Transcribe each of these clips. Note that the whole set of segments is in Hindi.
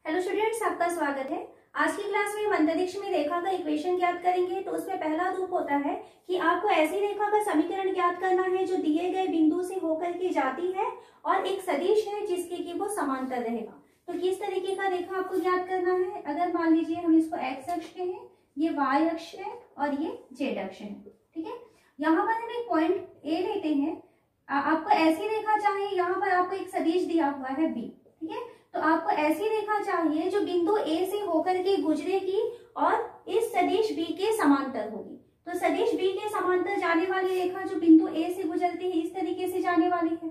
हेलो स्टूडेंट्स, आपका स्वागत है। आज की क्लास में हम अंतरिक्ष में रेखा का इक्वेशन ज्ञात करेंगे। तो उसमें पहला रूप होता है कि आपको ऐसी रेखा का समीकरण ज्ञात करना है जो दिए गए बिंदु से होकर के जाती है और एक सदिश है जिसके कि वो समांतर रहेगा। तो किस तरीके का रेखा आपको ज्ञात करना है? अगर मान लीजिए हम इसको एक्स अक्ष कहें, ये वाई अक्ष है और ये जेड अक्ष है, ठीक है। यहाँ पर हम एक पॉइंट ए लेते हैं। आपको ऐसी रेखा चाहिए, यहाँ पर आपको एक सदिश दिया हुआ है बी, ठीक है। तो आपको ऐसी रेखा चाहिए जो बिंदु ए से होकर के गुजरेगी और इस सदिश बी के समांतर होगी। तो सदिश बी के समांतर जाने वाली रेखा जो बिंदु ए से गुजरती है इस तरीके से जाने वाली है।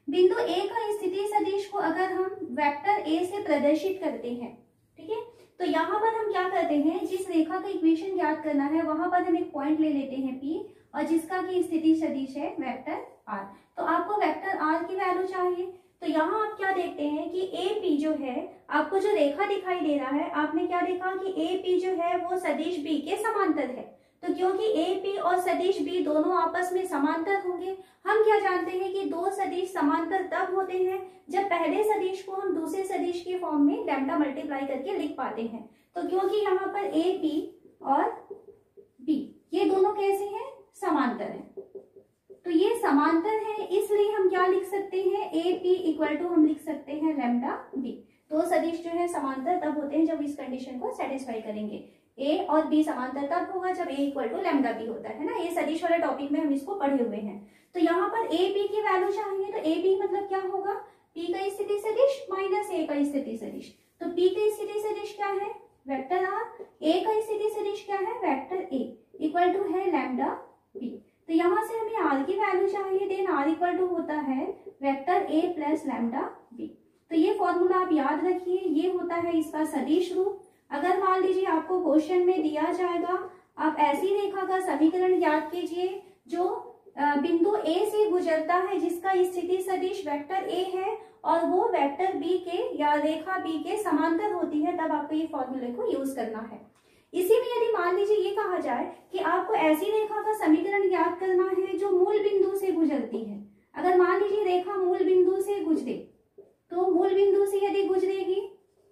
बिंदु ए का स्थिति सदिश को अगर हम वेक्टर ए से प्रदर्शित करते हैं, ठीक है, तो यहाँ पर हम क्या करते हैं, जिस रेखा का इक्वेशन ज्ञात करना है वहां पर हम एक पॉइंट ले लेते हैं पी और जिसका की स्थिति सदिश है वेक्टर आर। तो आपको वेक्टर आर की वैल्यू चाहिए। तो यहाँ आप क्या देखते हैं कि ए पी जो है, आपको जो रेखा दिखाई दे रहा है, आपने क्या देखा कि ए पी जो है वो सदिश बी के समांतर है। तो क्योंकि ए पी और सदिश बी दोनों आपस में समांतर होंगे, हम क्या जानते हैं कि दो सदिश समांतर तब होते हैं जब पहले सदिश को हम दूसरे सदिश के फॉर्म में लैम्डा मल्टीप्लाई करके लिख पाते हैं। तो क्योंकि यहाँ पर ए पी और बी ये दोनों कैसे हैं, समांतर है, तो ये समांतर है, इसलिए हम क्या लिख सकते हैं, ए पी इक्वल टू हम लिख सकते हैं लैम्डा बी। दो सदिश जो है समांतर तब होते हैं जब इस कंडीशन को सेटिस्फाई करेंगे। ए और बी समांतर तब होगा जब ए इक्वल टू लैम्डा बी होता है ना। ये सदिश वाले टॉपिक में हम इसको पढ़े हुए हैं। तो यहाँ पर ए बी की वैल्यू चाहिए, तो ए बी मतलब क्या होगा, पी का स्थिति सदिश माइनस ए का स्थिति सदिश। तो पी का स्थिति सदिश क्या है, वेक्टर आर, ए का स्थिति सदिश क्या है, वेक्टर ए, इक्वल टू है लैम्डा बी। तो यहाँ से हमें आर की वैल्यू चाहिए, देन आर इक्वल टू होता है vector A plus lambda B. तो ये फॉर्मूला आप याद रखिए, ये होता है इसका सदिश रूप। अगर मान लीजिए आपको क्वेश्चन में दिया जाएगा, आप ऐसी रेखा का समीकरण याद कीजिए जो बिंदु ए से गुजरता है जिसका स्थिति सदिश वेक्टर ए है और वो वेक्टर बी के या रेखा बी के समांतर होती है, तब आपको ये फॉर्मूले को यूज करना है। इसी में यदि मान लीजिए ये कहा जाए कि आपको ऐसी रेखा का समीकरण याद करना है जो मूल बिंदु से गुजरती है। अगर मान लीजिए रेखा मूल बिंदु से गुजरे, तो मूल बिंदु से यदि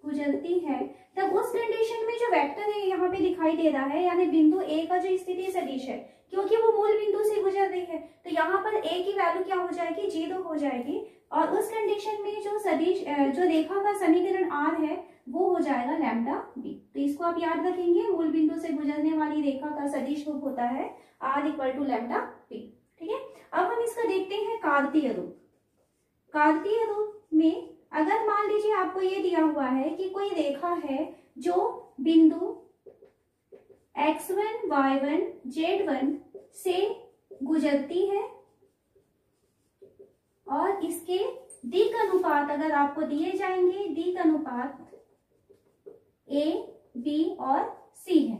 गुजरती है, तब उस कंडीशन में जो वेक्टर है यहाँ पे दिखाई दे रहा है, यानी बिंदु ए का जो स्थिति सदिश है, क्योंकि वो मूल बिंदु से गुजर रही है, तो यहाँ पर ए की वैल्यू क्या हो जाएगी, 0 हो जाएगी। और उस कंडीशन में जो सदिश जो रेखा का समीकरण आर है वो हो जाएगा लैम्डा बी। तो इसको आप याद रखेंगे, मूल बिंदु से गुजरने वाली रेखा का सदिश रूप होता है R equal to lambda B, ठीक है। अब हम इसका देखते हैं कार्तीय रूप। कार्तीय रूप में अगर मान लीजिए आपको ये दिया हुआ है कि कोई रेखा है जो बिंदु x1, y1, z1 से गुजरती है और इसके दिक् अनुपात अगर आपको दिए जाएंगे, दिक् अनुपात ए, बी और सी है,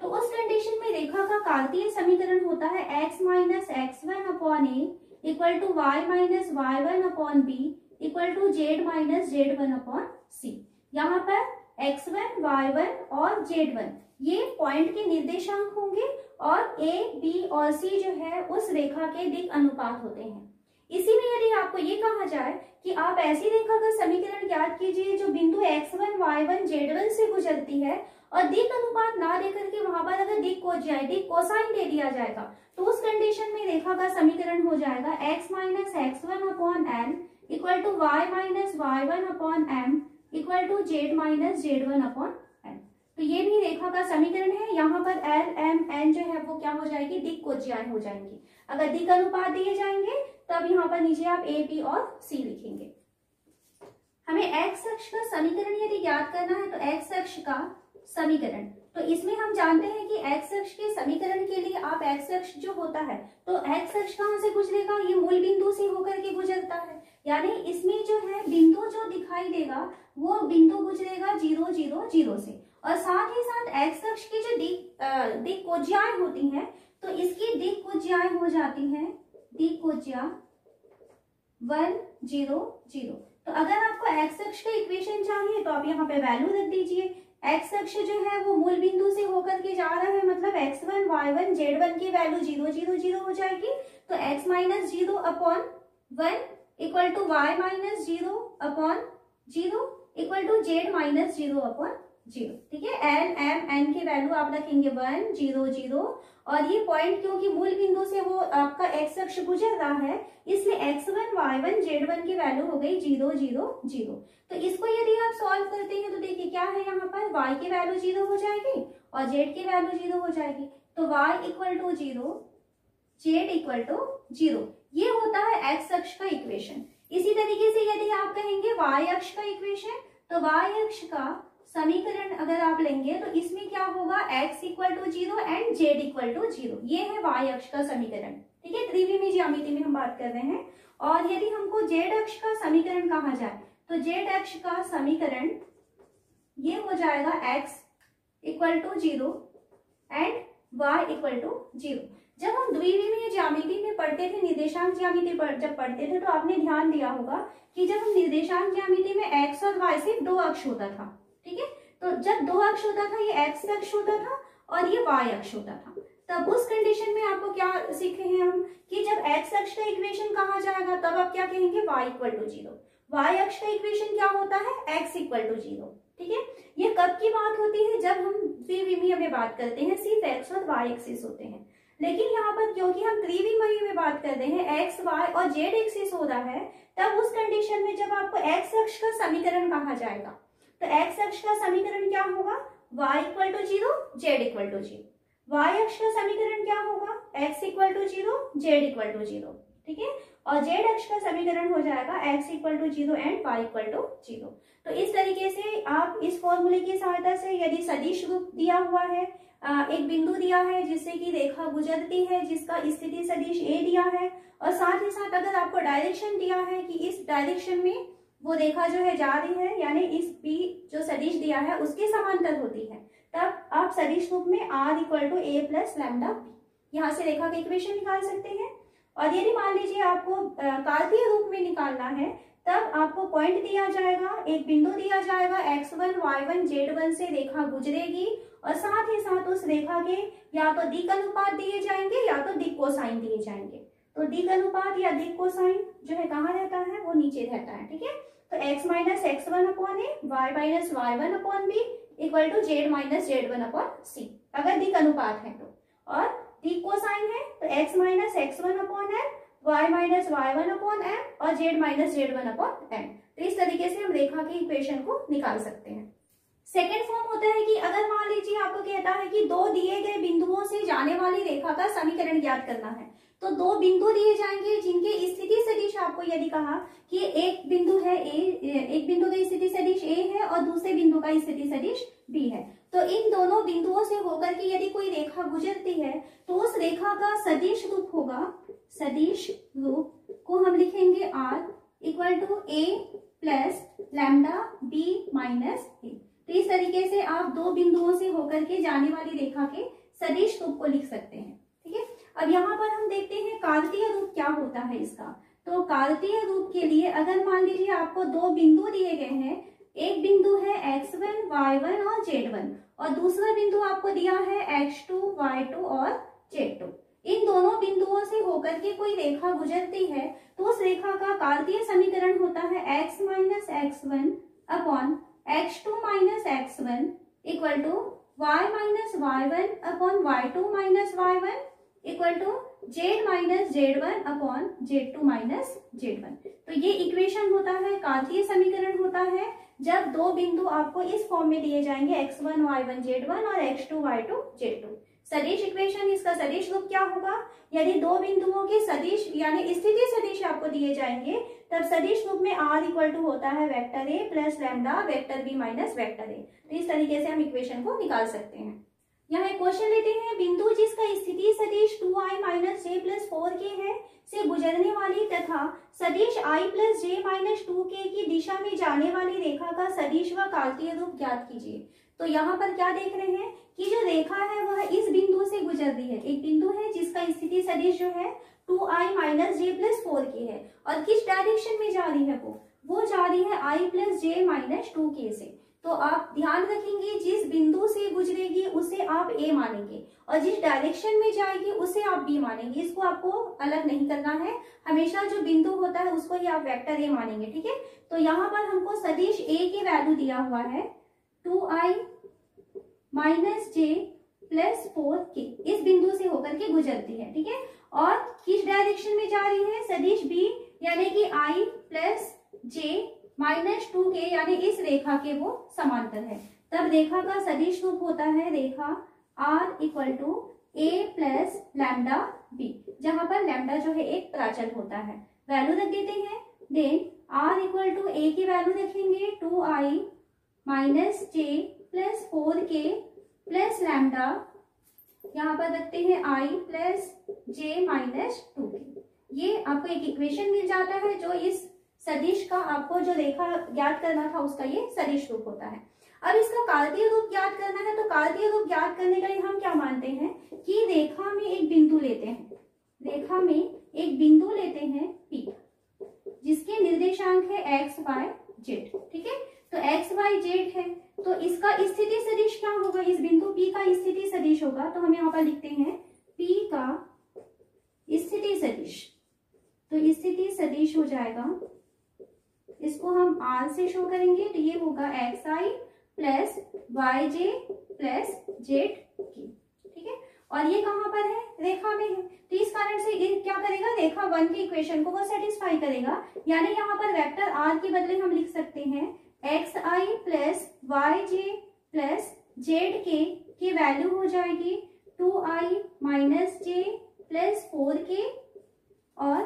तो उस कंडीशन में रेखा का कार्तीय समीकरण होता है x minus x1 upon a equal to y minus y1 upon b equal to z minus z1 upon c. यहाँ पर x1, y1 और z1 ये पॉइंट के निर्देशांक होंगे और a, b और c जो है उस रेखा के दिक् अनुपात होते हैं। इसी में यदि आपको ये कहा जाए कि आप ऐसी रेखा का समीकरण ज्ञात कीजिए जो बिंदु x1, y1, z1 से गुजरती है और दिक् अनुपात ना देकर के वहां पर अगर दिक् कोसाइन दे दिया जाएगा, तो उस कंडीशन में रेखा का समीकरण हो जाएगा x minus x1 upon n equal to y minus y1 upon m equal to z minus z1 upon n. तो ये भी रेखा का समीकरण है। यहाँ पर एल, एम, एन जो है वो क्या हो जाएगी, दिक् कोज्याएं हो जाएंगी। अगर दिक् अनुपात दिए जाएंगे तब यहाँ पर नीचे आप ए, बी और सी लिखेंगे। हमें एक्स अक्ष का समीकरण यदि ज्ञात करना है, तो एक्स अक्ष का समीकरण, तो इसमें हम जानते हैं कि एक्स अक्ष के समीकरण के लिए आप एक्स अक्ष जो होता है, तो एक्स अक्ष कहाँ से गुजरेगा, ये मूल बिंदु से होकर के गुजरता है, यानी इसमें जो है बिंदु जो दिखाई देगा वो बिंदु गुजरेगा 0, 0, 0 से। और साथ ही साथ एक्स अक्ष की जो दिक् कोज्याएं होती हैं, तो इसकी दिक् कोज्याएं हो जाती हैं दिक् कोज्या 1, 0, 0। तो अगर आपको एक्स अक्ष का इक्वेशन चाहिए तो आप यहाँ पे वैल्यू रख दीजिए। एक्स अक्ष जो है वो मूल बिंदु से होकर के जा रहा है, मतलब x1, y1, z1 की वैल्यू 0, 0, 0 हो जाएगी। तो x minus 0 upon 1 equal to y minus 0 upon 0 equal to z minus 0 upon 0। ठीक है, एन एम एन की वैल्यू आप रखेंगे 1 0 0 और ये पॉइंट क्योंकि मूल बिंदु से वो आपका एक्स अक्ष गुजर रहा है इसलिए x1 y1 z1 की वैल्यू हो गई 0 0 0। तो इसको यदि आप सॉल्व करते हैं तो देखिए क्या है, यहाँ पर y की वैल्यू 0 हो जाएगी और z की वैल्यू 0 हो जाएगी। तो y equal to 0 z equal to 0, ये होता है x अक्ष का इक्वेशन। इसी तरीके से यदि आप कहेंगे y अक्ष का इक्वेशन, तो y अक्ष का समीकरण अगर आप लेंगे तो इसमें क्या होगा, x equal to 0 and z equal to 0, ये है y अक्ष का समीकरण। ठीक है, त्रिविमीय ज्यामिति में हम बात कर रहे हैं। और यदि हमको z अक्ष का समीकरण कहा जाए तो z अक्ष का समीकरण ये हो जाएगा x equal to 0 and y equal to 0। जब हम द्विविमीय ज्यामिति में पढ़ते थे, निर्देशांक ज्यामिति जब पढ़ते थे तो आपने ध्यान दिया होगा कि जब हम निर्देशांक ज्यामिति में x और y सिर्फ दो अक्ष होता था। ठीक है, तो जब दो अक्ष होता था, ये x अक्ष होता था और ये y अक्ष होता था, तब उस कंडीशन में आपको क्या सीखे हैं हम कि जब x अक्ष का इक्वेशन कहा जाएगा तब आप क्या कहेंगे, y इक्वल टू 0। y अक्ष का इक्वेशन क्या होता है, x इक्वल टू 0। ठीक है, ये कब की बात होती है, जब हम द्विविमीय में बात करते हैं, सिर्फ x और y एक्सिस होते हैं। लेकिन यहाँ पर क्योंकि हम त्रिविमीय में बात कर रहे हैं, x y और z एक्सिस हो रहा है, तब उस कंडीशन में जब आपको x अक्ष का समीकरण कहा जाएगा तो x अक्ष का समीकरण क्या होगा, y equal to 0 z equal to 0। y अक्ष का समीकरण क्या होगा, x equal to 0 z equal to 0। ठीक है, और z अक्ष का समीकरण हो जाएगा x equal to 0 and y equal to 0। तो इस तरीके से आप इस फॉर्मूले की सहायता से यदि सदिश रूप दिया हुआ है, एक बिंदु दिया है जिससे कि रेखा गुजरती है, जिसका स्थिति सदिश a दिया है, और साथ ही साथ अगर आपको डायरेक्शन दिया है कि इस डायरेक्शन में वो रेखा जो है जा रही है, यानी इस b जो सदिश दिया है उसके समांतर होती है, तब आप सदिश रूप में r equal to a plus lambda b यहाँ से रेखा का इक्वेशन निकाल सकते हैं। और यदि मान लीजिए आपको कार्तीय रूप में निकालना है, तब आपको पॉइंट दिया जाएगा, एक बिंदु दिया जाएगा, x1 y1 z1 से रेखा गुजरेगी और साथ ही साथ उस रेखा के या तो दिक् अनुपात दिए जाएंगे या तो दिक् कोसाइन दिए जाएंगे। तो दिक् अनुपात या दिक् कोसाइन जो है कहाँ रहता है, वो नीचे रहता है। ठीक है, तो x minus x1 upon a, y minus y1 upon b equal to z minus z1 upon c, अगर दिक् अनुपात है तो। और दिक् कोसाइन है तो x minus x1 upon m, y minus y1 upon m और z minus z1 upon m. तो इस तरीके से हम रेखा के इक्वेशन को निकाल सकते हैं। सेकेंड फॉर्म होता है कि अगर मान लीजिए आपको कहता है कि दो दिए गए बिंदुओं से जाने वाली रेखा का समीकरण ज्ञात करना है, तो दो बिंदु दिए जाएंगे जिनके स्थिति सदिश आपको यदि कहा कि एक बिंदु है a, एक बिंदु का स्थिति सदिश a है और दूसरे बिंदु का स्थिति सदिश b है, तो इन दोनों बिंदुओं से होकर के यदि कोई रेखा गुजरती है तो उस रेखा का सदिश रूप होगा, सदिश रूप को हम लिखेंगे r equal to a plus lambda b minus a। तो इस तरीके से आप दो बिंदुओं से होकर के जाने वाली रेखा के सदिश रूप को लिख सकते हैं। ठीक है, अब यहाँ पर हम देखते हैं कार्तीय रूप क्या होता है इसका। तो कार्तीय रूप के लिए अगर मान लीजिए आपको दो बिंदु दिए गए हैं, एक बिंदु है x1 y1 और z1 और दूसरा बिंदु आपको दिया है x2 y2 और z2। इन दोनों बिंदुओं से होकर के कोई रेखा गुजरती है तो उस रेखा का कार्तीय समीकरण होता है x minus x1 upon x2 minus x1 equal to y minus y1 upon y2 minus y1 equal to z minus z1 upon z2 minus z1। तो ये इक्वेशन होता है, कार्तीय समीकरण होता है जब दो बिंदु आपको इस फॉर्म में दिए जाएंगे x1 y1 z1 और x2 y2 z2। सदिश इक्वेशन, इसका सदिश रूप क्या होगा, यदि दो बिंदुओं के सदिश यानी स्थिति सदिश आपको दिए जाएंगे तब सदिश रूप में r इक्वल टू होता है vector a plus lambda vector b minus vector a। तो इस तरीके से हम इक्वेशन को निकाल सकते हैं। यहाँ एक क्वेश्चन लेते हैं, बिंदु जिसका स्थिति सदिश 2i minus j plus 4k है से गुजरने वाली तथा सदिश i plus j minus 2k की दिशा में जाने वाली रेखा का सदिश व कार्तीय रूप ज्ञात कीजिए। तो यहाँ पर क्या देख रहे हैं कि जो रेखा है वह इस बिंदु से गुजर रही है, एक बिंदु है जिसका स्थिति सदिश जो है 2i minus j plus 4k है और किस डायरेक्शन में जा रही है, वो जा रही है i plus j minus 2k से। तो आप ध्यान रखेंगे जिस बिंदु से गुजरेगी उसे आप ए मानेंगे और जिस डायरेक्शन में जाएगी उसे आप बी मानेंगे। इसको आपको अलग नहीं करना है, हमेशा जो बिंदु होता है उसको ही आप वेक्टर ए मानेंगे। ठीक है, तो यहाँ पर हमको सदिश ए की वैल्यू दिया हुआ है 2i minus j plus 4k, इस बिंदु से होकर के गुजरती है। ठीक है, और किस डायरेक्शन में जा रही है, सदिश बी यानी कि i plus J minus 2k यानी इस रेखा के वो समांतर है। तब रेखा का सदिश रूप होता है रेखा r equal to a plus lambda b, जहां पर लैम्डा जो है एक प्राचल होता है। वैल्यू रख देते हैं, then r equal to a की वैल्यू रखेंगे 2i minus j plus 4k plus lambda, यहाँ पर रखते हैं i plus J minus 2k। ये आपको एक इक्वेशन मिल जाता है जो इस सदिश का, आपको जो रेखा ज्ञात करना था उसका ये सदिश रूप होता है। अब इसका कार्तीय रूप ज्ञात करना है, तो कार्तीय रूप ज्ञात करने के लिए हम क्या मानते हैं कि रेखा में एक बिंदु लेते हैं, रेखा में एक बिंदु लेते हैं P, जिसके निर्देशांक है x y z। ठीक है, तो x y z है, तो इसका स्थिति सदिश क्या होगा, इस बिंदु P का स्थिति सदिश होगा। तो हम यहाँ पर लिखते हैं P का स्थिति सदिश, तो स्थिति सदिश हो जाएगा, इसको हम r से शो करेंगे, तो ये होगा xi plus yj plus zk। ठीक है, और ये कहाँ पर है, रेखा में है, तो इस कारण से ये क्या करेगा, रेखा 1 के इक्वेशन को वो सेटिस्फाई करेगा। यानी यहाँ पर वेक्टर r के बदले हम लिख सकते हैं xi plus yj plus zk की वैल्यू हो जाएगी 2i minus j plus 4k और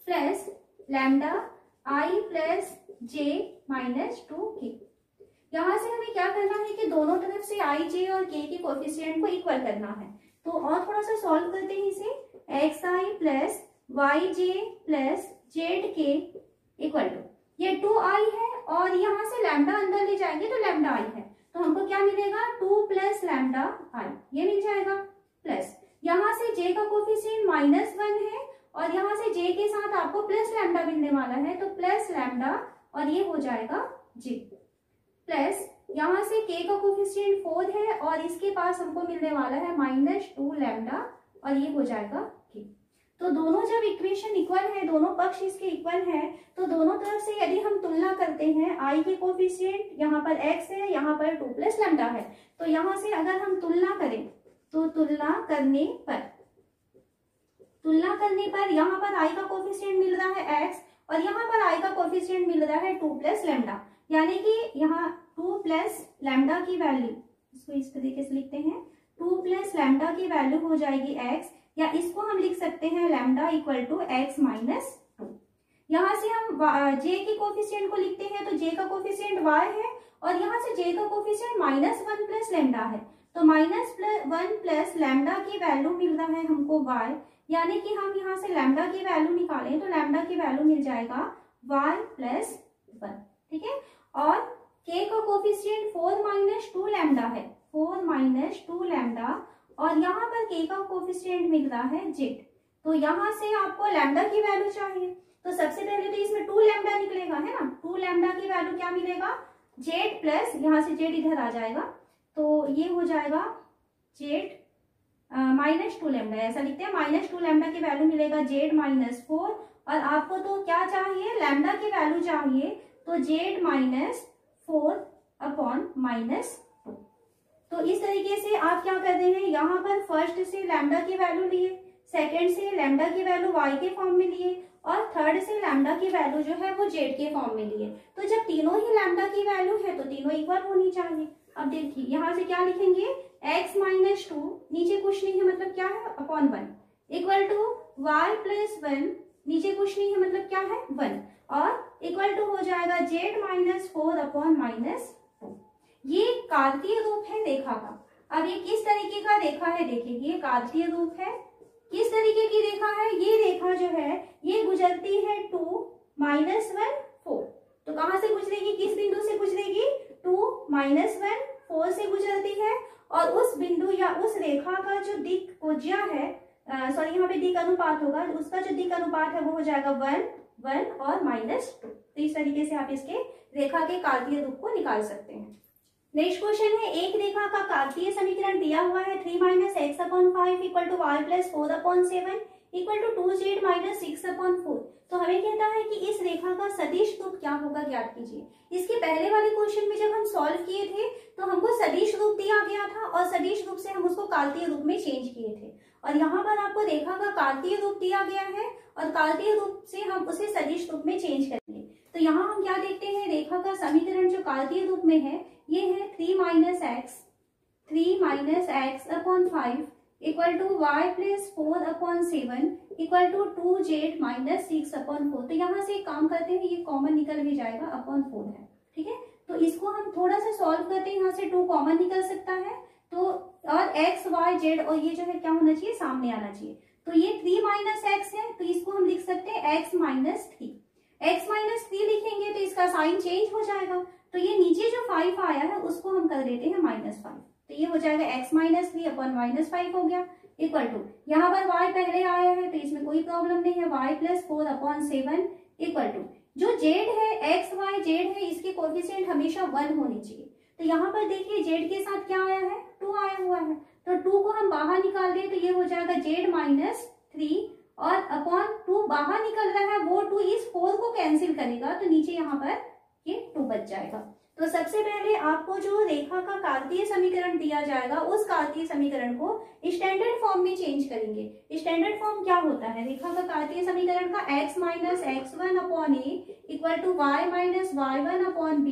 plus lambda i plus j minus 2k। यहाँ से हमें क्या करना है कि दोनों तरफ से i, j और k के कोफिशिएंट को इक्वल करना है। तो और थोड़ा सा सॉल्व करते हैं इसे, xi plus yj plus zk equal to, ये 2i है और यहाँ से लैम्डा अंदर ले जाएंगे तो लैम्डा i है, तो हमको क्या मिलेगा 2 प्लस लैम्डा i, ये मिल जाएगा। प्लस यहाँ से j का कोफिशिएंट -1 है और यहाँ से j के साथ आपको प्लस लैम्डा मिलने वाला है, तो प्लस लैम्डा और ये हो जाएगा j। प्लस यहाँ से k का कोफिशिएंट 4 है और इसके पास हमको मिलने वाला है -2 लैम्डा और ये हो जाएगा k। तो दोनों जब इक्वेशन इक्वल है, दोनों पक्ष इसके इक्वल है, तो दोनों तरफ से यदि हम तुलना करते हैं, i के कोफिशिएंट यहाँ पर x है, यहाँ पर 2 प्लस लैम्डा है, तो यहाँ से अगर हम तुलना करें तो तुलना करने पर यहाँ पर i का कोफिशिएंट मिल रहा है x और यहाँ पर i का कोफिशिएंट मिल रहा है 2 प्लस लैम्डा, यानी कि यहाँ 2 प्लस लैम्डा की वैल्यू, इसको इस तरीके से लिखते हैं 2 प्लस लैम्डा की वैल्यू हो जाएगी x, या इसको हम लिख सकते हैं लैम्डा इक्वल टू x माइनस 2। यहाँ से हम j के कोफिशिएंट को लिखते हैं, तो j का कोफिशिएंट y है और यहाँ से j का कोफिशिएंट -1 प्लस लैम्डा है, तो -1 प्लस लैम्डा की वैल्यू मिल रहा है हमको y, यानी कि हम यहाँ से लैम्डा की वैल्यू निकालें तो लैम्डा की वैल्यू मिल जाएगा y प्लस 1। ठीक है, और k का कोफिशिएंट 4 माइनस 2 लैम्डा है, 4 माइनस 2 लैम्डा और यहाँ पर k का कोफिशिएंट मिल रहा है z, तो यहाँ से आपको लैम्डा की वैल्यू चाहिए, तो सबसे पहले तो इसमें 2 लैम्डा निकलेगा, है ना। 2 लैम्डा की वैल्यू क्या मिलेगा, z प्लस, यहाँ से z इधर आ जाएगा, तो ये हो जाएगा z -2 लैम्डा, ऐसा लिखते हैं, -2 लैम्डा की वैल्यू मिलेगा z -4 और आपको तो क्या चाहिए, लैम्डा की वैल्यू चाहिए, तो z -4 अपॉन -2। तो इस तरीके से आप क्या करते हैं, यहाँ पर फर्स्ट से लैम्डा की वैल्यू लिए, सेकंड से लैम्डा की वैल्यू y के फॉर्म में लिए और थर्ड से लैम्डा की वैल्यू जो है वो z के फॉर्म में लिए। तो जब तीनों ही लैम्डा की वैल्यू है तो तीनों इक्वल होनी चाहिए। अब देखिए यहाँ से क्या लिखेंगे, x -2, नीचे कुछ नहीं है मतलब क्या है, upon 1 equal to y plus 1, नीचे कुछ नहीं है मतलब क्या है 1, और इक्वल टू हो जाएगा z -4 अपॉन -2। ये कार्तीय रूप है रेखा का। अब ये किस तरीके का रेखा है, देखिए ये कार्तीय रूप है, किस तरीके की रेखा है, ये रेखा जो है ये गुजरती है 2 -1 4, तो कहाँ से गुजरेगी, किस बिंदु से गुजरेगी, 2 -1 4 से गुजरती है और उस बिंदु या उस रेखा का जो दिक कोज्या है, सॉरी यहाँ पे दिक अनुपात होगा, उसका जो दिक अनुपात है वो हो जाएगा 1 1 और -2। तो इस तरीके से आप इसके रेखा के कार्तीय रूप को निकाल सकते हैं। नेक्स्ट क्वेश्चन है, एक रेखा का कार्तीय समीकरण दिया हुआ है 3 - x/5 equal to y + 4/7 equal to 2z - 6/4। तो हमें कहता है कि इस रेखा का सदिश रूप क्या होगा, ज्ञात कीजिए। इसके पहले वाले क्वेश्चन में जब हम सॉल्व किए थे तो हमको सदिश रूप दिया गया था और सदिश रूप से हम उसको कार्तीय रूप में चेंज किए थे, और यहाँ पर आपको रेखा का कार्तीय रूप दिया गया है और कार्तीय रूप से हम उसे सदिश रूप में चेंज करेंगे। तो यहाँ हम क्या देखते हैं, रेखा का समीकरण जो कार्तीय रूप में है ये है 3 - x/5 equal to y + 4/7 equal to 2z - 6/4। तो यहाँ से एक काम करते हैं, ये कॉमन निकल भी जाएगा, अपॉन 4 है, ठीक है। तो इसको हम थोड़ा सा सॉल्व करते हैं, यहाँ से 2 कॉमन निकल सकता है, तो और x y z और ये जो है क्या होना चाहिए, सामने आना चाहिए। तो ये 3 - x है, तो इसको हम लिख सकते हैं x - 3। x - 3 लिखेंगे तो इसका साइन चेंज हो जाएगा, तो ये नीचे जो 5 आया है उसको हम कर देते हैं -5, तो ये हो जाएगा x - 3 / -5 हो गया, इक्वल टू यहाँ पर y पहले आया है तो इसमें कोई प्रॉब्लम नहीं है, y + 4/7 इक्वल टू जो z है x y z है इसके कोएफिशिएंट हमेशा 1 होनी चाहिए। तो यहाँ पर देखिए z के साथ क्या आया है, 2 आया हुआ है, तो 2 को हम बाहर निकाल दें तो ये हो जाएगा z - 3 और अपॉन 2 बाहर निकल रहा है, वो 2 इस 4 को कैंसिल करेगा, तो नीचे यहाँ पर ये 2 बच जाएगा। तो सबसे पहले आपको जो रेखा का कार्तीय समीकरण दिया जाएगा उस कार्तीय समीकरण को स्टैंडर्ड फॉर्म में चेंज करेंगे। स्टैंडर्ड फॉर्म क्या होता है, रेखा का कार्तीय समीकरण का x - x1/a equal to y - y1/b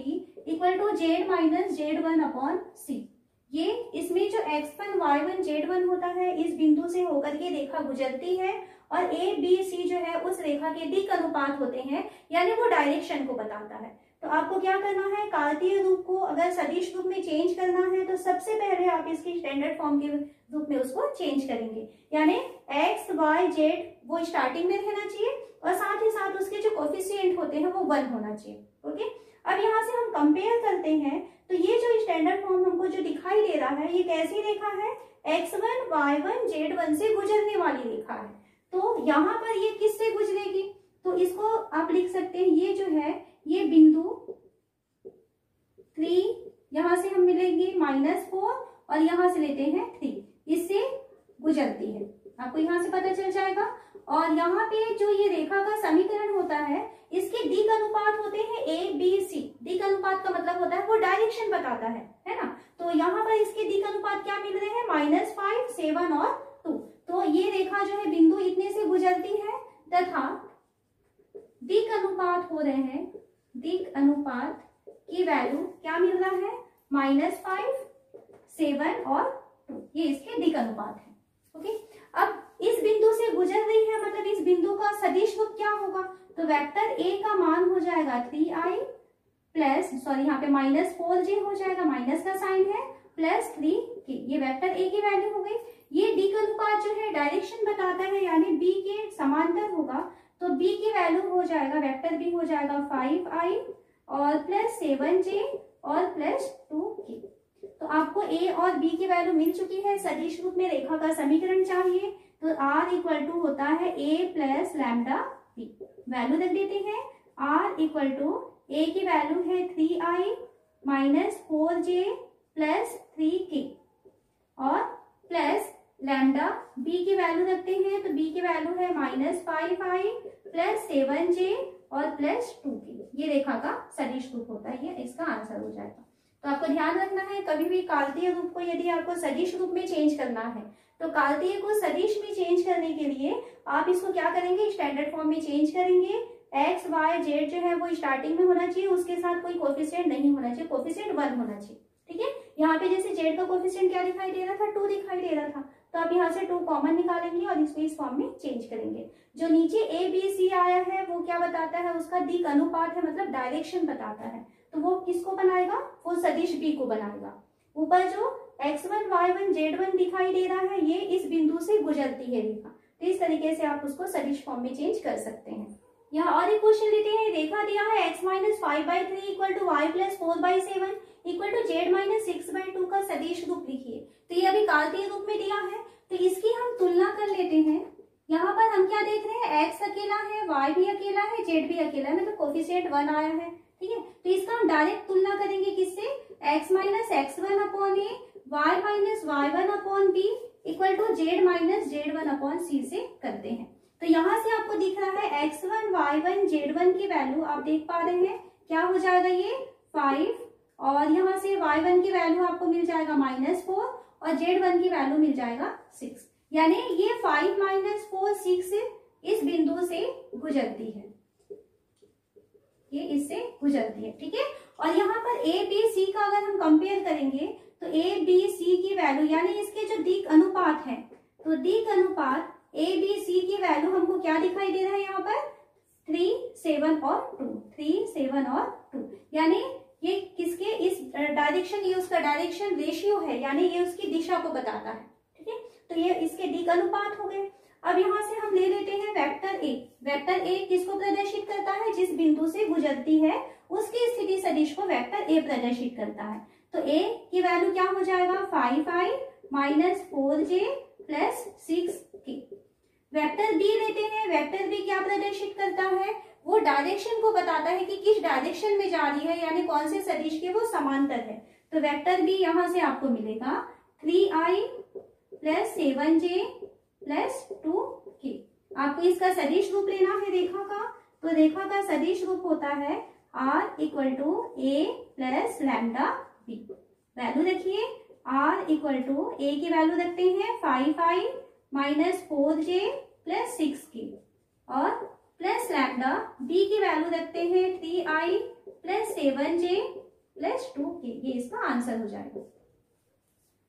equal to z - z1/c। ये इसमें जो x1 y1 z1 होता है इस बिंदु से होकर के रेखा गुजरती है, और a b c जो है उस रेखा के दिक् अनुपात होते हैं, यानी वो डायरेक्शन को बताता है। तो आपको क्या करना है, कार्तीय रूप को अगर सदिश रूप में चेंज करना है तो सबसे पहले आप इसकी स्टैंडर्ड फॉर्म के रूप में उसको चेंज करेंगे, यानी x y z वो स्टार्टिंग में रहना चाहिए और साथ ही साथ उसके जो कोएफिशिएंट होते हैं वो 1 होना चाहिए। ओके, अब यहाँ से हम कंपेयर करते हैं तो ये जो स्टैंडर्ड फॉर्म हमको जो दिखाई दे रहा है ये कैसी रेखा है, x1 y1 z1 से गुजरने वाली रेखा है। तो यहाँ पर ये किससे गुजरेगी, तो इसको आप लिख सकते हैं, ये जो है ये बिंदु 3 यहाँ से हम मिलेंगे -4 और यहाँ से लेते हैं 3, इससे गुजरती है, आपको यहाँ से पता चल जाएगा। और यहाँ पे जो ये रेखा का समीकरण होता है इसके दिक् अनुपात होते हैं a b c। दिक् अनुपात का मतलब होता है वो डायरेक्शन बताता है ना। तो यहाँ पर इसके दिक् अनुपात क्या मिल रहे हैं, -5 7 और 2। तो ये रेखा जो है बिंदु इतने से गुजरती है तथा दिक् अनुपात हो रहे हैं, दिक् अनुपात की वैल्यू क्या मिल रहा है, -5 7 और 2, ये इसके दिक् अनुपात है। ओके, अब इस बिंदु से गुजर रही है मतलब इस बिंदु का सदिश रूप क्या होगा, तो वेक्टर a का मान हो जाएगा 3i प्लस यहाँ पे -4j हो जाएगा, माइनस का साइन है, प्लस 3k, ये वेक्टर a की वैल्यू हो गई। ये दिक् अनुपात जो है डायरेक्शन बताता है, यानी b के समांतर होगा, तो b की वैल्यू हो जाएगा, वेक्टर b हो जाएगा 5i और प्लस 7j और प्लस 2k। तो आपको a और b की वैल्यू मिल चुकी है, सदिश रूप में रेखा का समीकरण चाहिए, तो r इक्वल टू होता है a plus lambda b। Value रख देते हैं, r इक्वल टू a की वैल्यू है 3i minus 4j plus 3k और प्लस लैम्डा b की वैल्यू रखते हैं, तो b की वैल्यू है -5i प्लस 7j और प्लस 2k। ये रेखा का सदिश रूप होता है, ये इसका आंसर हो जाएगा। तो आपको ध्यान रखना है, कभी भी कार्तीय रूप को यदि आपको सदिश रूप में चेंज करना है तो कार्तीय को सदिश में चेंज करने के लिए आप इसको क्या करेंगे, स्टैंडर्ड फॉर्म में चेंज करेंगे। x y z जो है वो स्टार्टिंग में होना चाहिए, उसके साथ कोई कोएफिशिएंट नहीं होना चाहिए, कोएफिशिएंट 1 होना चाहिए, ठीक है। यहाँ पे जैसे z का कोएफिशिएंट क्या दिखाई दे रहा था, 2 दिखाई दे रहा था, तो आप यहाँ से 2 कॉमन निकालेंगे और इसको इस फॉर्म में चेंज करेंगे। जो नीचे a b c आया है वो क्या बताता है, उसका दिक् अनुपात है, मतलब डायरेक्शन बताता है, तो वो किसको बनाएगा, वो सदिश b को बनाएगा। ऊपर जो x1 y1 z1 दिखाई दे रहा है ये इस बिंदु से गुजरती है रेखा, तो इस तरीके से आप उसको सदिश फॉर्म में चेंज कर सकते हैं। यहाँ और एक क्वेश्चन लेते हैं, रेखा दिया है x - 5/3 equal to y + 4/7 equal to z - 6/2 का सदिश रूप लिखिए। तो ये अभी कार्तीय रूप में दिया है, तो इसकी हम तुलना कर लेते हैं। यहाँ पर हम क्या देख रहे हैं, x अकेला है, y भी अकेला है, z भी अकेला है, मतलब कोएफिशिएंट 1 आया है, ठीक है। तो इसका हम डायरेक्ट तुलना करेंगे किससे, x minus x1 upon a, y minus y1 upon b equal to z minus z1 upon c से करते हैं। तो यहाँ से आपको दिख रहा है x1 y1 z1 की वैल्यू आप देख पा रहे हैं, क्या हो जाएगा ये 5, और यहाँ से y1 की वैल्यू आपको मिल जाएगा -4 और z1 की वैल्यू मिल जाएगा 6, यानी ये 5 - 4 6 इस बिंदु से गुजरती है, ये इससे गुजरती है, ठीक है। और यहाँ पर ए बी सी का अगर हम कंपेयर करेंगे तो ए बी सी की वैल्यू यानी इसके जो दिक अनुपात है, तो दिक अनुपात ए बी सी की वैल्यू हमको क्या दिखाई दे रहा है यहाँ पर 3 7 और 2, 3 7 और 2, यानी ये किसके इस डायरेक्शन, ये उसका डायरेक्शन रेशियो है, यानी ये उसकी दिशा को बताता है, ठीक है। तो ये इसके दिक अनुपात हो गए। अब यहाँ से हम ले लेते हैं वेक्टर ए। वेक्टर ए किसको प्रदर्शित करता है, जिस बिंदु से गुजरती है उसकी स्थिति सदिश को वेक्टर ए प्रदर्शित करता है। तो ए की वैल्यू क्या हो जाएगा 5i minus 4j plus 6k। Vector B लेते हैं, वेक्टर बी क्या प्रदर्शित करता है, वो डायरेक्शन को बताता है कि किस डायरेक्शन में जा रही है, यानी कौन से सदिश के वो समांतर है। तो वेक्टर बी यहाँ से आपको मिलेगा 3i plus 7j plus 2k। आपको इसका सदिश रूप लेना है रेखा का, तो रेखा का सदिश रूप होता है r equal to a plus lambda b। Value रखिए, r इक्वल टू a की वैल्यू रखते हैं 5i minus 4j plus 6k और प्लस लैम्डा b की वैल्यू रखते हैं 3i plus 7j plus 2k। ये इसका आंसर हो जाएगा।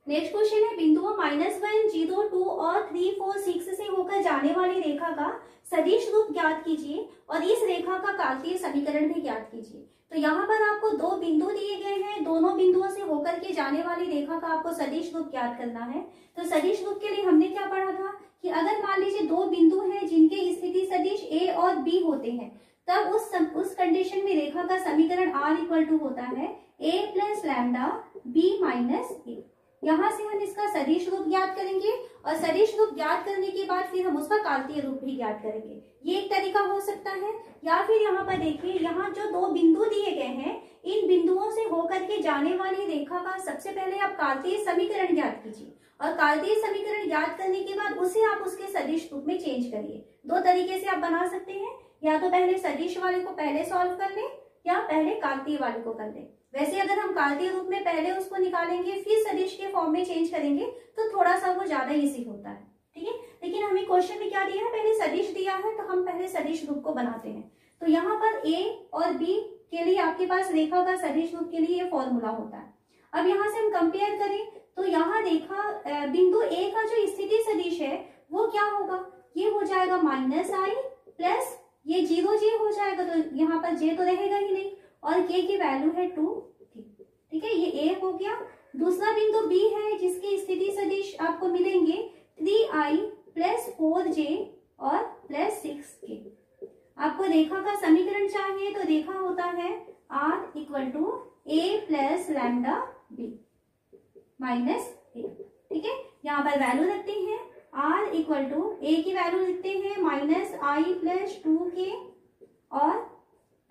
नेक्स्ट क्वेश्चन है, बिंदुओं -1 0 2 और 3 4 6 से होकर जाने वाली रेखा का सदिश रूप ज्ञात कीजिए और इस रेखा का कार्तीय समीकरण भी ज्ञात कीजिए। तो यहाँ पर आपको दो बिंदु दिए गए हैं, दोनों बिंदुओं से होकर के जाने वाली रेखा का आपको सदिश रूप ज्ञात करना है। तो सदिश रूप के लिए हमने क्या पढ़ा था कि अगर मान लीजिए दो बिंदु हैं जिनके स्थिति सदिश ए और बी होते हैं, तब उस कंडीशन में रेखा का समीकरण r इक्वल टू होता है a plus lambda b minus a. यहाँ से हम इसका सदिश रूप ज्ञात करेंगे और सदिश रूप ज्ञात करने के बाद फिर हम उसका कार्तीय रूप भी ज्ञात करेंगे। ये एक तरीका हो सकता है। या फिर यहाँ पर देखिए, यहाँ जो दो बिंदु दिए गए हैं, इन बिंदुओं से होकर के जाने वाली रेखा का सबसे पहले आप कार्तीय समीकरण ज्ञात कीजिए और कार्तीय समीकरण ज्ञात करने के बाद उसे आप उसके सदिश रूप में चेंज करिए। दो तरीके से आप बना सकते हैं, या तो पहले सदिश वाले को पहले सॉल्व कर ले या पहले कार्तीय वाले को कर ले। वैसे अगर हम कार्तीय रूप में पहले उसको निकालेंगे फिर सदिश के फॉर्म में चेंज करेंगे तो थोड़ा सा वो ज्यादा इजी होता है, ठीक है। लेकिन हमें क्वेश्चन में क्या दिया है, पहले सदिश दिया है तो हम पहले सदिश रूप को बनाते हैं। तो यहाँ पर a और b के लिए आपके पास रेखा का सदिश रूप के लिए ये फॉर्मूला होता है। अब यहाँ से हम कंपेयर करें तो यहाँ रेखा बिंदु a का जो स्थिति सदिश है वो क्या होगा, ये हो जाएगा -i प्लस ये 0j हो जाएगा, तो यहाँ पर j तो रहेगा ही नहीं और k की वैल्यू है 2, ठीक है। ये a हो गया। दूसरा बिंदु b है जिसकी स्थिति सदिश आपको मिलेंगे 3i प्लस 4j और प्लस 6k। आपको रेखा का समीकरण चाहिए तो रेखा होता है r equal to a plus lambda b minus a, ठीक है। यहाँ पर वैल्यू रखते हैं, r इक्वल टू a की वैल्यू लिखते हैं -i प्लस 2k और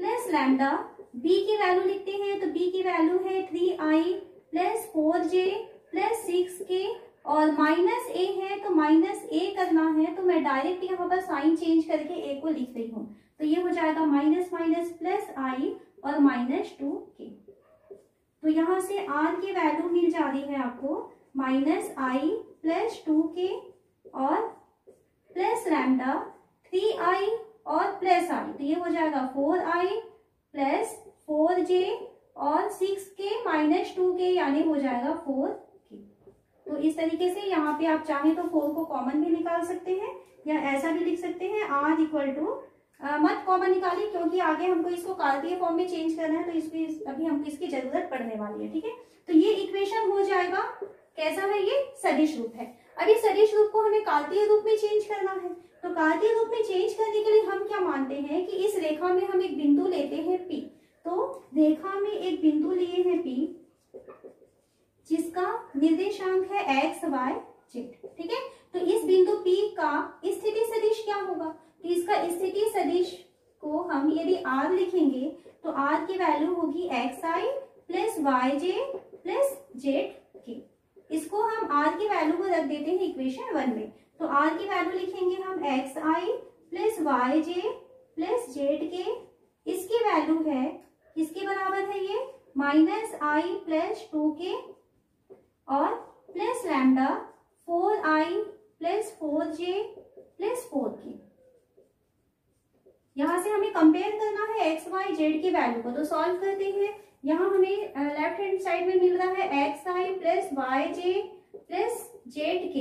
प्लस लैम्डा b की वैल्यू लिखते हैं, तो b की वैल्यू है 3i plus 4j plus 6k और -a है तो -a करना है, तो मैं डायरेक्ट यहाँ पर साइन चेंज करके a को लिख रही हूँ। तो ये हो जाएगा माइनस माइनस प्लस i और -2k। तो यहाँ से r की वैल्यू मिल जा रही है आपको -i प्लस 2k और प्लस लैम्डा 3i और प्लस i, तो ये हो जाएगा 4i प्लस 4j और 6k माइनस 2k, यानी हो जाएगा 4k। तो इस तरीके से यहाँ पे आप चाहें तो 4 को कॉमन भी निकाल सकते हैं या ऐसा भी लिख सकते हैं r इक्वल टू, मत कॉमन निकालिए क्योंकि आगे हमको इसको कार्तीय फॉर्म में चेंज करना है, तो इसको अभी हमको इसकी जरूरत पड़ने वाली है, ठीक है। तो ये इक्वेशन हो जाएगा, कैसा है, ये सदिश रूप है। अब इस सदिश रूप को हमें कार्तीय रूप में चेंज करना है, तो कार्तीय रूप में चेंज करने के लिए हम क्या मानते हैं कि इस रेखा में हम एक बिंदु लेते हैं P। तो रेखा में एक बिंदु लिए हैं P जिसका निर्देशांक है x, y, z, ठीक है। तो इस बिंदु P का स्थिति सदिश क्या होगा, तो इसका स्थिति सदिश को हम यदि r लिखेंगे तो r की वैल्यू होगी xi plus y j plus z के। इसको हम आर की वैल्यू को रख देते हैं इक्वेशन 1 में। तो आर की वैल्यू लिखेंगे हम x i plus y j plus z के। इसकी वैल्यू है, किसके बराबर है ये, माइनस आई प्लस 2k और plus lambda 4i plus 4j plus 4k। यहां से हमें कंपेयर करना है एक्स वाई जेड की वैल्यू को, तो सॉल्व करते हैं। यहाँ हमें लेफ्ट हैंड साइड में मिल रहा है x i plus y j plus z k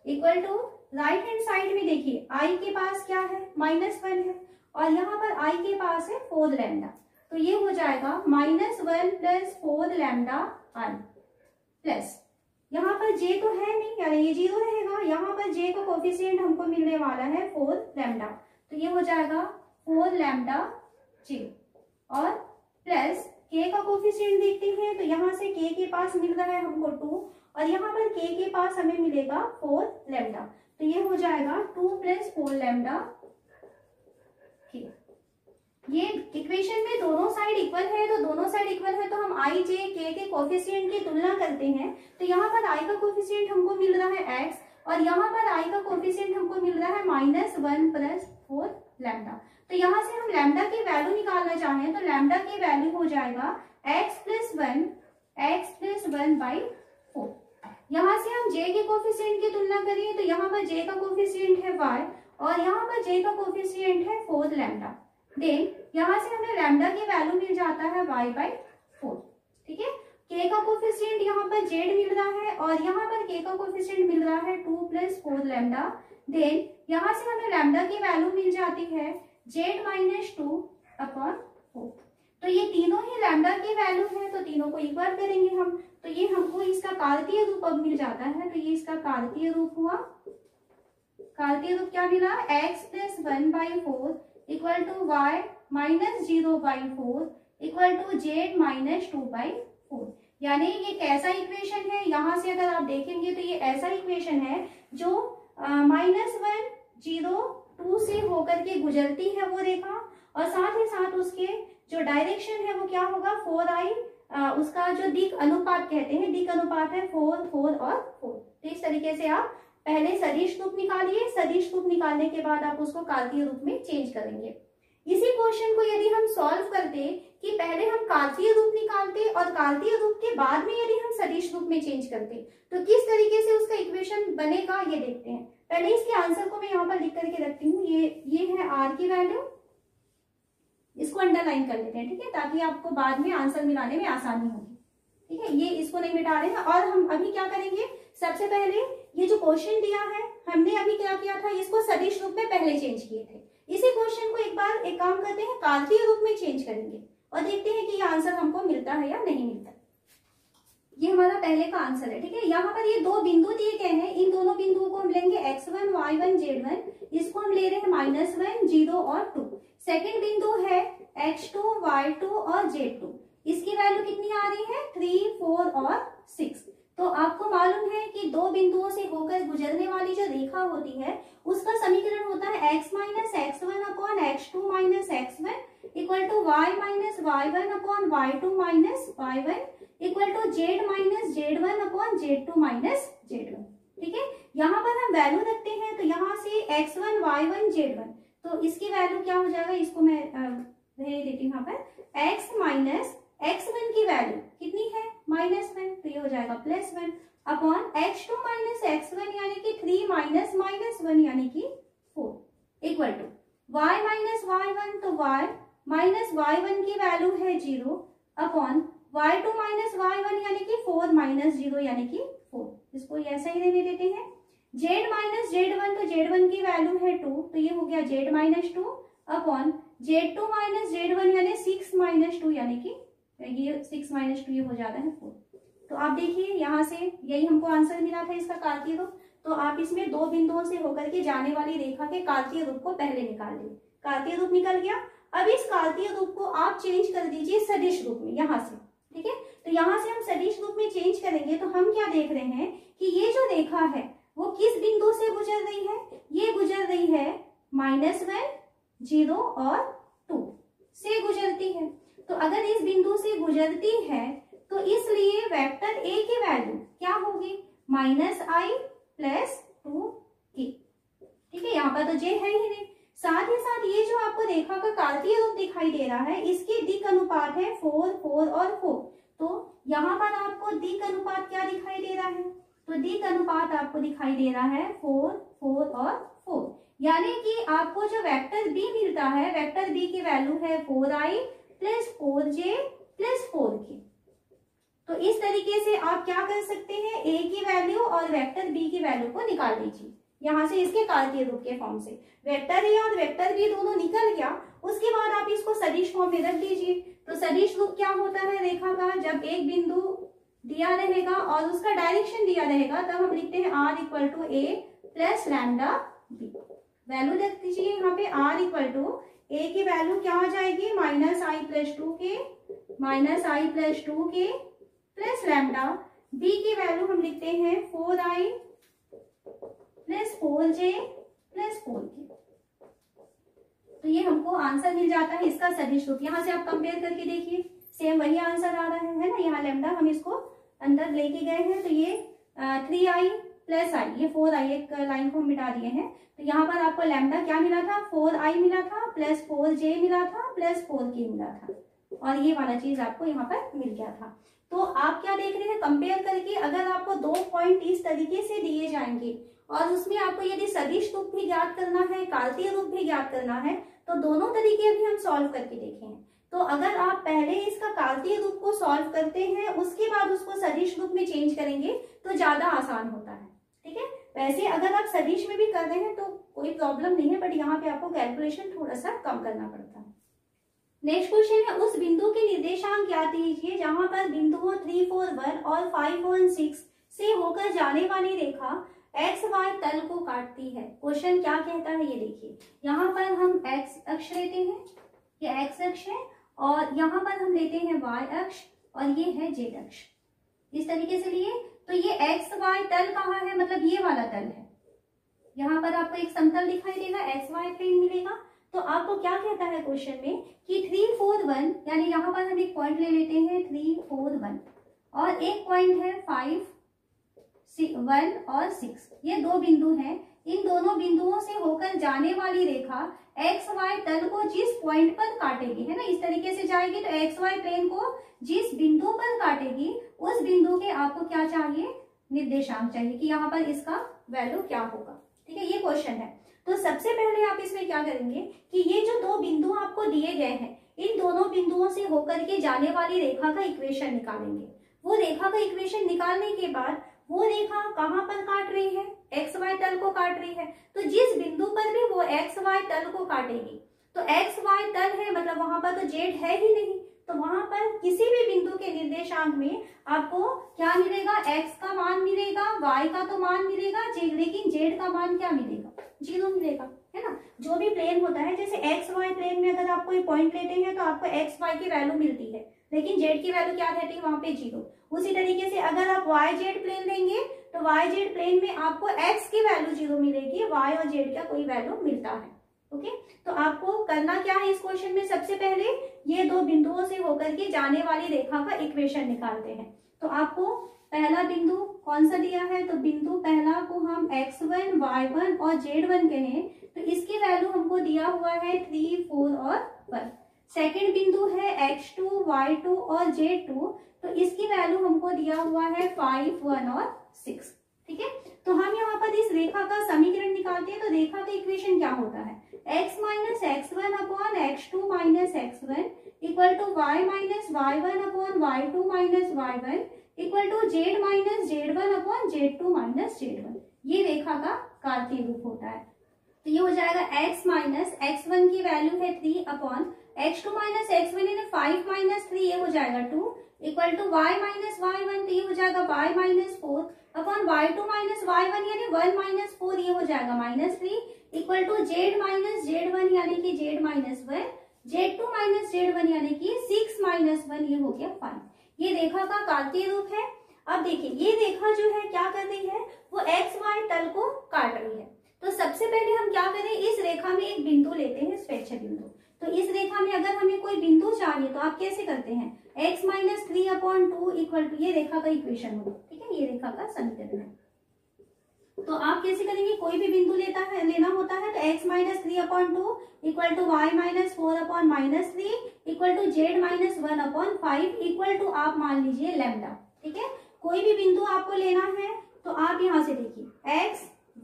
equal to right hand side में देखिए आई के पास क्या है, -1 है और यहाँ पर आई के पास है 4 लैम्डा। तो ये हो जाएगा -1 प्लस 4 लैम्डा आई प्लस, यहाँ पर जे तो है नहीं यानी ये 0 रहेगा। यहाँ पर जे का कोफिशिएंट हमको मिलने वाला है 4 लैम्डा, तो ये हो जाएगा 4 लैम्डा जे और प्लस के का कोफिशिएंट देखते हैं। तो यहाँ से के के पास मिल रहा है हमको 2 और यहाँ पर के पास हमें मिलेगा 4 लैम्डा। तो ये हो जाएगा 2 प्लस 4 लैम्डा के। ये इक्वेशन में दोनों साइड इक्वल है, तो दोनों साइड इक्वल है तो हम आई जे के कोफिशिएंट की तुलना करते हैं। तो यहाँ पर आई का कोफिशिएंट हमको मिल रहा है एक्स और यहाँ पर आई का कोफिशिएंट हमको मिल रहा है -1 प्लस 4 लैम्डा। तो यहाँ से हम लैम्डा की वैल्यू निकालना चाहें तो लैम्डा की वैल्यू हो जाएगा x प्लस 1/4। यहाँ से हम j के कोफिशिएंट की तुलना करें तो यहाँ पर j का कोफिशिएंट है y और यहाँ पर j का कोफिशिएंट है 4 लैम्डा। देन यहाँ से हमें लैम्डा की वैल्यू मिल जाता है y/4। ठीक है, k का कोफिशिएंट यहाँ पर z मिल रहा है और यहाँ पर k का कोफिशिएंट मिल रहा है 2 प्लस 4 लैम्डा। देन यहाँ से हमें लैम्डा की वैल्यू मिल जाती है z-2/4। तो ये तीनों ही लैम्डा की वैल्यू है तो तीनों को इक्वल करेंगे हम, तो ये हमको इसका कार्तीय रूप अब मिल जाता है। तो ये इसका कार्तीय रूप हुआ, कार्तीय रूप क्या मिला, x plus 1/4 equal to y minus 0/4 equal to z -2/4। यानी ये कैसा इक्वेशन है, यहाँ से अगर आप देखेंगे तो ये ऐसा इक्वेशन है जो -1 0 2 से होकर के गुजरती है वो रेखा और साथ ही साथ उसके जो डायरेक्शन है वो क्या होगा 4i, उसका जो दिक अनुपात कहते हैं, दिक अनुपात है 4 4 और 4। तो इस तरीके से आप पहले सदिश रूप निकालिए, सदिश रूप निकालने के बाद आप उसको कार्तीय रूप में चेंज करेंगे। इसी क्वेश्चन को यदि हम सॉल्व करते कि पहले हम कार्तीय रूप निकालते और कार्तीय रूप के बाद में यदि हम सदिश रूप में चेंज करते तो किस तरीके से उसका इक्वेशन बनेगा ये देखते हैं। पहले इसके आंसर को मैं यहाँ पर लिख करके रखती हूँ। ये है आर की वैल्यू, इसको अंडरलाइन कर लेते हैं, ठीक है, ताकि आपको बाद में आंसर मिलाने में आसानी होगी। ठीक है, ये इसको नहीं मिटा रहे हैं और हम अभी क्या करेंगे, सबसे पहले ये जो क्वेश्चन दिया है हमने अभी क्या किया था, इसको सदिश रूप में पहले चेंज किए थे। इसी क्वेश्चन को एक काम करते हैं, कार्तीय रूप में चेंज करेंगे और देखते हैं कि ये आंसर हमको मिलता है या नहीं मिलता। ये हमारा पहले का आंसर है। ठीक है, यहाँ पर ये दो बिंदु दिए गए हैं, इन दोनों बिंदुओं को हम लेंगे x1 y1 z1, इसको हम ले रहे हैं -1 0 और 2। सेकेंड बिंदु है x2 y2 और z2, इसकी वैल्यू कितनी आ रही है 3 4 और 6। तो आपको मालूम है कि दो बिंदुओं से होकर गुजरने वाली जो रेखा होती है उसका समीकरण होता है x minus x1 upon x2 minus x1 equal to y minus y1 upon y2 minus y1 equal to z minus z1 upon z2 minus z1। ठीक है, यहाँ पर हम वैल्यू रखते हैं तो यहाँ से x1 y1 z1, तो इसकी वैल्यू क्या हो जाएगा, इसको मैं रहने देती हूँ यहाँ पर, x माइनस x1 की वैल्यू कितनी है -1, तो ये हो जाएगा +1 अपॉन x2 माइनस x1 यानी कि 3 माइनस -1 यानी कि 4 equal to y minus y1, तो y माइनस y1 की वैल्यू है 0 अपॉन y2 माइनस y1 यानी कि 4 माइनस 0 यानी कि 4। इसको ऐसा ही रहने देते हैं। z माइनस z1, तो z1 की वैल्यू है 2, तो ये हो गया z minus 2 upon z2 minus z1 यानी 6 माइनस 2 यानी कि ये 6 माइनस 2 ये हो जाता है 4। तो आप देखिए यहाँ से यही हमको आंसर मिला था इसका कार्तीय रूप। तो आप इसमें दो बिंदुओं से होकर के जाने वाली रेखा के कार्तीय रूप को पहले निकाल लीजिए। कार्तीय रूप निकल गया, अब इस कार्तीय रूप को आप चेंज कर दीजिए सदिश रूप में यहाँ से। ठीक है, तो यहाँ से हम सदिश रूप में चेंज करेंगे तो हम क्या देख रहे हैं कि ये जो रेखा है वो किस बिंदु से गुजर रही है, ये गुजर रही है -1 0 और 2 से गुजरती है। तो अगर इस बिंदु से गुजरती है तो इसलिए वेक्टर ए की वैल्यू क्या होगी, -i + 2k। ठीक है, यहाँ पर तो जे है ही नहीं। साथ ही साथ ये जो आपको रेखा का कार्तीय रूप दिखाई दे रहा है, इसके दिक् अनुपात है 4, 4 और 4। तो यहाँ पर आपको दिक् अनुपात क्या दिखाई दे रहा है, तो दिक् अनुपात आपको दिखाई दे रहा है 4, 4 और 4। यानी कि आपको जो वेक्टर बी मिलता है, वेक्टर बी की वैल्यू है 4i + 4j + 4k। तो इस तरीके से आप क्या कर सकते हैं, ए की वैल्यू और वेक्टर बी की वैल्यू को निकाल लीजिए यहाँ से, इसके कार्तीय रूप के फॉर्म से। वेक्टर ए और वेक्टर बी दोनों निकल गया, उसके बाद आप इसको सदिश फॉर्म में रख दीजिए। तो सदिश रूप क्या होता है रेखा का, जब एक बिंदु दिया रहेगा और उसका डायरेक्शन दिया रहेगा, तब हम लिखते हैं r = a + λb। वैल्यू रख दीजिए यहाँ पे, r = a की वैल्यू क्या आ जाएगी, -i + 2k + लैम्डा। b की वैल्यू हम लिखते हैं 4i + 4j + 4k। तो ये हमको आंसर मिल जाता है इसका सदिश रूप। यहाँ से आप कंपेयर करके देखिए, सेम वही आंसर आ रहा है ना। यहाँ लैम्डा हम इसको अंदर लेके गए हैं, तो ये 3i + i, ये 4i, एक लाइन को मिटा दिए हैं। तो यहाँ पर आपको लैम्डा क्या मिला था, 4i मिला था + 4j मिला था + 4k मिला था, और ये वाला चीज आपको यहाँ पर मिल गया था। तो आप क्या देख रहे हैं, कंपेयर करके अगर आपको 2 पॉइंट इस तरीके से दिए जाएंगे और उसमें आपको यदि सदिश रूप भी ज्ञात करना है, कार्तीय रूप भी ज्ञात करना है, तो दोनों तरीके भी हम सॉल्व करके देखें। तो अगर आप पहले इसका कार्तीय रूप को सॉल्व करते हैं, उसके बाद उसको सदिश रूप में चेंज करेंगे तो ज्यादा आसान होता है। ठीक है, वैसे अगर आप सदिश में भी कर रहे हैं तो कोई प्रॉब्लम नहीं है, बट यहाँ पे आपको कैलकुलेशन थोड़ा सा कम करना पड़ता है। नेक्स्ट क्वेश्चन है, उस बिंदु के निर्देशांक ज्ञात कीजिए जहां पर बिंदुओं 3, 4, 1 और 5, 1, 6 से होकर जाने वाली रेखा एक्स वाई तल को काटती है। क्वेश्चन क्या कहता है ये देखिए, यहाँ पर हम एक्स अक्ष लेते हैं, ये एक्स अक्ष है, और यहाँ पर हम लेते हैं वाई अक्ष, और ये है जेड अक्ष। इस तरीके से लिए तो ये एक्स वाई तल कहाँ है, मतलब ये वाला तल है। यहाँ पर आपको एक समतल दिखाई देगा, एक्स वाई प्लेन मिलेगा। तो आपको क्या कहता है क्वेश्चन में कि 3, 4, 1, यानी यहाँ पर हम एक पॉइंट ले लेते हैं 3, 4, 1, और एक पॉइंट है 5, 1 और 6, ये 2 बिंदु हैं। इन दोनों बिंदुओं से होकर जाने वाली रेखा एक्स वाई तल को जिस पॉइंट पर काटेगी, है ना, इस तरीके से जाएगी, तो एक्स वाई प्लेन को जिस बिंदु पर काटेगी उस बिंदु के आपको क्या चाहिए, निर्देशांक चाहिए कि यहाँ पर इसका वैल्यू क्या होगा। ठीक है, ये क्वेश्चन है। तो सबसे पहले आप इसमें क्या करेंगे कि ये जो 2 बिंदु आपको दिए गए हैं, इन दोनों बिंदुओं से होकर के जाने वाली रेखा का इक्वेशन निकालेंगे। वो रेखा का इक्वेशन निकालने के बाद वो रेखा कहाँ पर काट रही है, एक्स वाई तल को काट रही है। तो जिस बिंदु पर भी वो एक्स वाई तल को काटेगी, तो एक्स वाई तल है, मतलब वहां पर तो जेड है ही नहीं, तो वहां पर किसी भी बिंदु के निर्देशांक में आपको क्या मिलेगा, एक्स का मान मिलेगा, वाई का तो मान मिलेगा, लेकिन जेड का मान क्या मिलेगा, 0 मिलेगा, है ना। जो भी प्लेन होता है, जैसे एक्स वाई प्लेन में अगर आप कोई पॉइंट लेते हैं तो आपको एक्स वाई की वैल्यू मिलती है, लेकिन जेड की वैल्यू क्या रहती है वहां पे 0। उसी तरीके से अगर आप वाई जेड प्लेन लेंगे तो वाई जेड प्लेन में आपको एक्स की वैल्यू 0 मिलेगी, वाई और जेड का कोई वैल्यू मिलता है। ओके, तो आपको करना क्या है इस क्वेश्चन में, सबसे पहले ये 2 बिंदुओं से होकर के जाने वाली रेखा का इक्वेशन निकालते हैं। तो आपको पहला बिंदु कौन सा दिया है, तो बिंदु पहला को हम x1, y1 और z1 कहें, तो इसकी वैल्यू हमको दिया हुआ है 3, 4 और 1। सेकंड बिंदु है x2, y2 और z2, तो इसकी वैल्यू हमको दिया हुआ है 5, 1 और 6। ठीक है, तो हम यहाँ पर इस रेखा का समीकरण निकालते हैं। तो रेखा का इक्वेशन क्या होता है, x minus x1 upon x2 minus x1 equal to y minus y1 upon y2 minus y1 equal to z minus z1 upon z2 minus z1। ये रेखा का कार्तीय रूप होता है। तो ये हो जाएगा x माइनस x1 की वैल्यू है 3 अपॉन x2 माइनस x1 यानी 5 माइनस 3, ये हो जाएगा 2 equal to y minus y1, तो ये हो जाएगा y minus 4 upon y2 minus y1 यानी 1 माइनस 4, ये हो जाएगा -3 equal to z minus z1 यानी कि z minus 1, z2 minus z1 यानी कि 6 माइनस 1, ये हो गया 5। ये रेखा का कार्तीय रूप है। अब देखिए ये रेखा जो है क्या कर रही है, वो एक्स वाई तल को काट रही है। तो सबसे पहले हम क्या करें, इस रेखा में एक बिंदु लेते हैं, स्पर्श बिंदु। तो इस रेखा में अगर हमें कोई बिंदु चाहिए तो आप कैसे करते हैं, x माइनस 3/2 इक्वल टू, ये रेखा का इक्वेशन होगा, ठीक है, ये रेखा का समीकरण है। तो आप कैसे करेंगे, कोई भी बिंदु लेना होता है तो x minus 3/2 equal to y minus 4/-3 equal to z minus 1/5 equal to आप मान लीजिए लैम्डा, ठीक है। कोई भी बिंदु आपको लेना है तो आप यहाँ से देखिए x,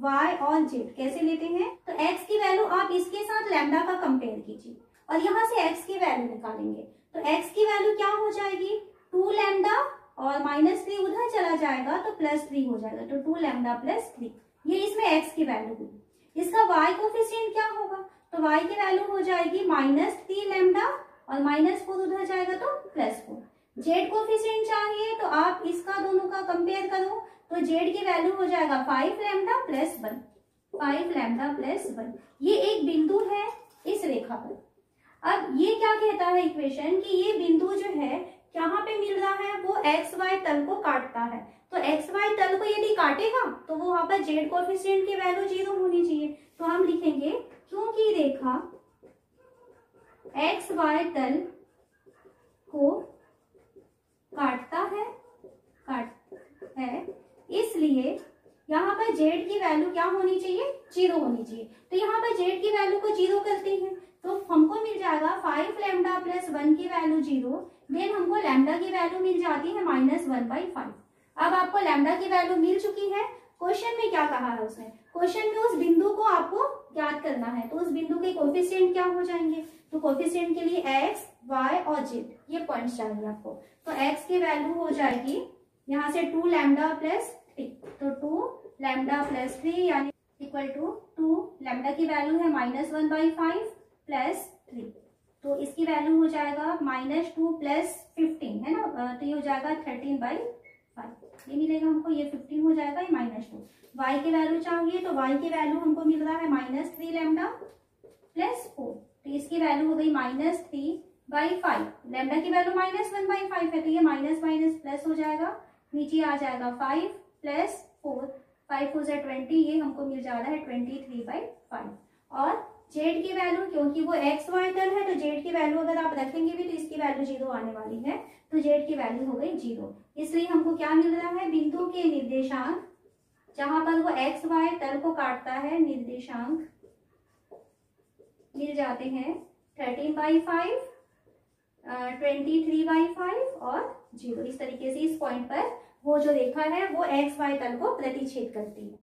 y और z कैसे लेते हैं, तो x की वैल्यू आप इसके साथ लैम्डा का कंपेयर कीजिए और यहाँ से x की वैल्यू निकालेंगे। तो x की वैल्यू क्या हो जाएगी, 2 लैम्डा और -3 उधर चला जाएगा तो +3 हो जाएगा, तो 2 लैम्डा +3, ये इसमें x की वैल्यू हुई। इसका y कोफिशिएंट क्या होगा, तो y की वैल्यू हो जाएगी -3 लैम्डा और -4 उधर जाएगा तो +4। z कोफिशिएंट चाहिए तो आप इसका दोनों का कंपेयर करो, तो z की वैल्यू हो जाएगा 5 लैम्डा + 1, 5 लैम्डा + 1। ये एक बिंदु है इस रेखा पर। अब ये क्या कहता है इक्वेशन कि ये बिंदु जो है यहाँ पे मिल रहा है वो एक्स वाई तल को काटता है, तो एक्स वाई तल को यदि काटेगा तो वो वहां पर जेड कोफिशिएंट की वैल्यू 0 होनी चाहिए। तो हम लिखेंगे क्योंकि रेखा एक्स वाई तल को काटता है इसलिए यहाँ पर जेड की वैल्यू क्या होनी चाहिए, 0 होनी चाहिए। तो यहाँ पर जेड की वैल्यू को 0 करते हैं तो हमको मिल जाएगा 5 लैम्डा + 1 की वैल्यू 0, देन हमको लैम्डा की वैल्यू मिल जाती है -1/5। अब आपको लैम्डा की वैल्यू मिल चुकी है। क्वेश्चन में क्या कहा है उसने, क्वेश्चन में उस बिंदु को आपको ज्ञात करना है, तो उस बिंदु के कोफिशिएंट क्या हो जाएंगे, तो कोफिशिएंट के लिए x, y और z ये पॉइंट्स चाहिए आपको। तो x की वैल्यू हो जाएगी यहाँ से 2 लैम्डा + 3, तो 2 लैम्डा + 3 यानी इक्वल टू 2 लैम्डा की वैल्यू है -1/5 + 3, तो इसकी वैल्यू हो जाएगा -2 + 15 है ना, तो ये हो जाएगा 13/5, ये मिलेगा हमको, ये 15 हो जाएगा, ये -2। y की वैल्यू चाहिए तो y की वैल्यू हमको मिल रहा है -3 लैम्डा + 4, तो इसकी वैल्यू हो गई -3/5। लैम्डा की वैल्यू -1/5 है तो ये माइनस प्लस हो जाएगा, नीचे आ जाएगा 5 + 4, 5 4 20, ये हमको मिल जा रहा है 23/5। और जेड की वैल्यू, क्योंकि वो एक्स वाई तल है तो जेड की वैल्यू अगर आप रखेंगे भी तो इसकी वैल्यू 0 आने वाली है, तो जेड की वैल्यू हो गई 0। इसलिए हमको क्या मिल रहा है, बिंदु के निर्देशांक जहां पर वो एक्स वाई तल को काटता है, निर्देशांक मिल जाते हैं 13/5, 23/5 और 0। इस तरीके से इस पॉइंट पर वो जो रेखा है वो एक्स वाई तल को प्रतिच्छेद करती है।